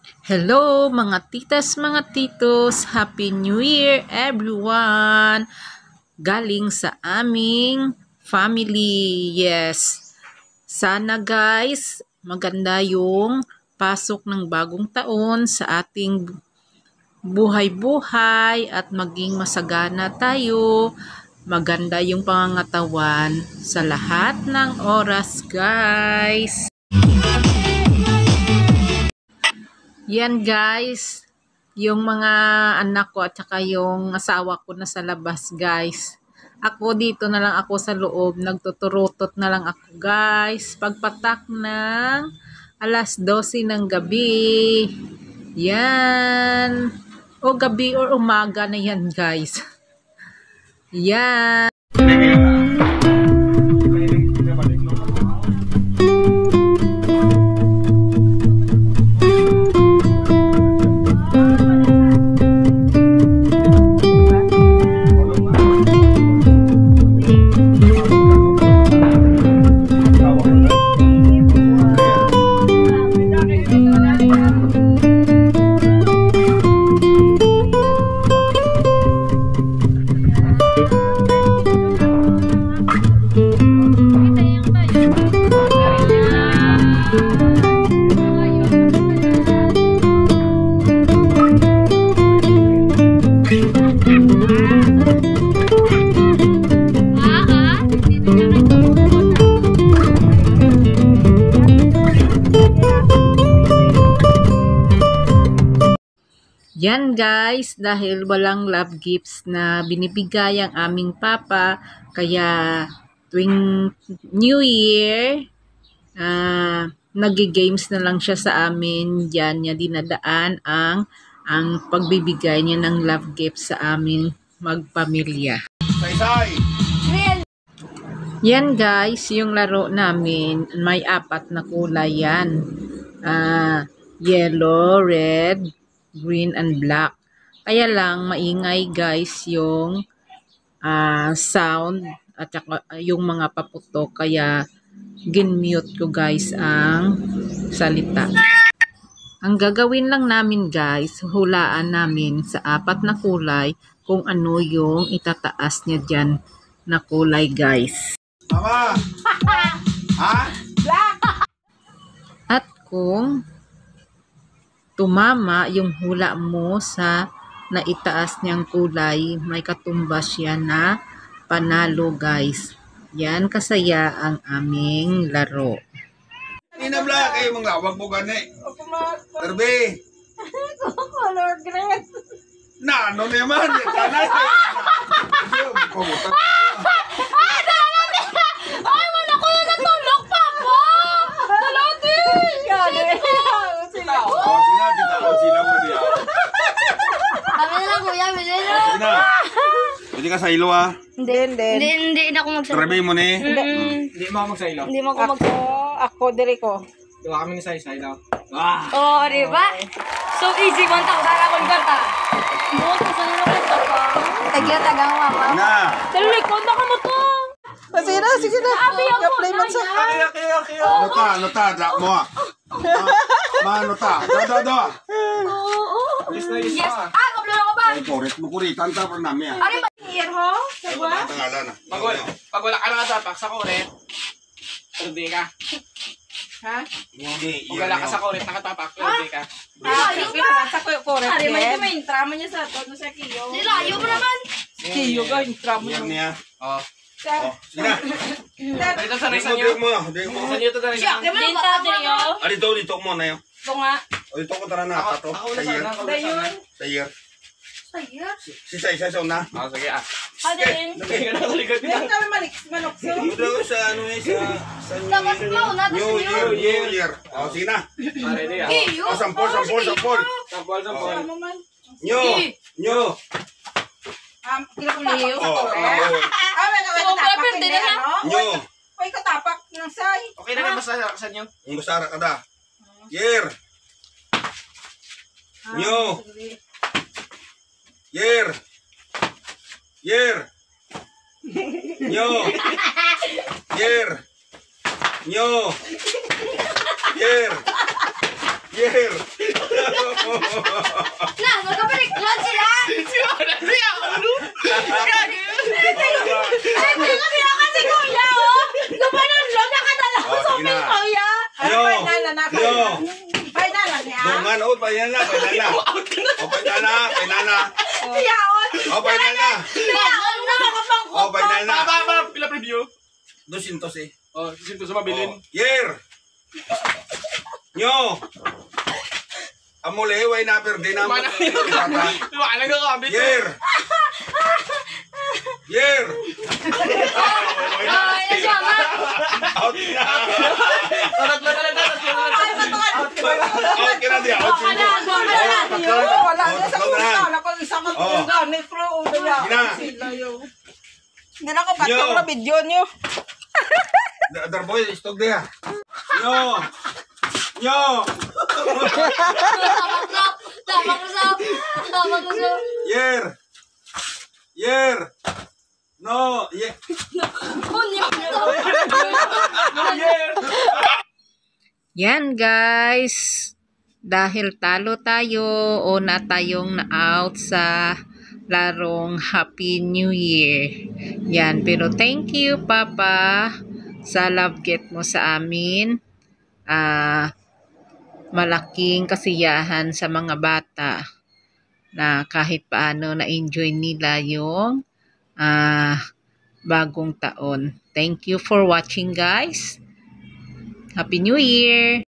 Hello mga titas, mga titos, Happy New Year everyone! Galing sa aming family, yes. Sana guys, maganda yung pasok ng bagong taon sa ating buhay-buhay at maging masagana tayo. Maganda yung pangangatawan sa lahat ng oras guys. Yan guys, yung mga anak ko at saka yung asawa ko na sa labas guys. Ako dito na lang ako sa loob, nagtuturutot na lang ako guys. Pagpatak ng alas 12 ng gabi. Yan. O gabi or umaga na yan guys. Yan. Yan guys, dahil walang love gifts na binibigay ang aming papa, kaya tuwing New Year, nag-games na lang siya sa amin. Diyan niya dinadaan ang pagbibigay niya ng love gifts sa amin magpamilya. Yan guys, yung laro namin, may 4 na kulay yan. Yellow, red, green and black. Kaya lang maingay guys yung sound at saka yung mga paputok, kaya gin-mute ko guys ang salita. Ang gagawin lang namin guys, hulaan namin sa 4 na kulay kung ano yung itataas niya dyan na kulay guys. Mama! Ha? Black! At kung tumama yung hula mo sa naitaas niyang kulay, may katumbas yan na panalo guys. Yan kasaya ang aming laro. Ina Black, kayo mga lawag mo gani. Terbe! Color green. Na, ano naman? Tanay! Pumunta. Ay, wala ko na natulog pa po! Talati! Sila! Oh, sila, kita ko sila mo diya. Kami na lang kuya, bili na. Sina. Pwede ka sa ilo ah. Hindi na ako magsaylo. Terbe mo ni. Hindi mo ako magsaylo. Hindi mo ako Ako, diri ko. Diba kami ni Say daw. Oh, di ba? So easy, 1,000 akong kanta. Buot ko sa nilapit ka pa. Tagang mama. Na. Tuloy ko, baka mo to. Sige na. Ka-play man sa... Ano ta, da mo ah. Ano ta? Da. Yes na Yes. Kaplo na ko ba? Ay, kurit mo kuritan ta para nami ah. Ano ba? Here ho? Sawa? Tangalan ah. Pag wala ka nakatapak sa kuret, pwede ka. Ha? Hindi. Pag wala ka sa kuret, nakatapak, pwede ka. Yung ka? Sa correct Ari, may yan. kumain. Trama niya sa to. Sa kiyo. Nilayo mo naman. Kiyo ka, yung tramo Yan niya. Oo. Oh, sige. Dito sa nisa Dito nyo. mo. Dito mo. Sa nyo to Siya, nisa. kaya mo na dito. Ah, dito mo na yun. Ito nga. O, dito ko tara na. Tato. Ako na sana. Ako na sana. Sayer. Saya. Isa na. Oo, sige ah. Adin. Lagay ka na sa likod Meron niya. kami manokso. Dito ko sa ano eh, sa Dapat mo, natas New niyo. Year. O, sige na. Pare di ah. Kiyo. O, sampol. Sampol. Nyo. Kinakuliyo sa Oh, correct. May So, katapak pwede hindi na. ano. Nyo. May katapak ng say. Okay na basta sa nyo. Ang basara ka da. Year. Nyo. Year. Nyo. Year. Nyo. Year. Na, magkabalik-lot sila! Ay, pinakabila kasi kuya, oh! Gumanon lang, nakadala ko sa Sige na. kuya! Yo! Final na. Yo! Final na niya. Dungan, oh, final na. Oh, final na. Siyaon! Final na. Siyaon na mga pangkot! Oh, final na. Pila preview. 200 eh. Oh, sinto sa mabilin. Year! Nyo! Amuli, way na perde na. Mana. Wala ka kabit. Year! Year! Ay, nasama! Out na! Tatat na lang. Out ka na di. Out ka na. Wala na sa kusa. Ako isang kusa. Ni Pro. Gina. Hindi na ko Yo. patong na video niyo. Darboy, istog dia. Nyo! Nyo! Tama ko sa... Year! Year! No! Yan guys, dahil talo tayo o na tayong na-out sa larong Happy New Year. Yan, pero thank you Papa sa love gift mo sa amin. Malaking kasiyahan sa mga bata na kahit paano na-enjoy nila yung bagong taon. Thank you for watching guys. Happy New Year!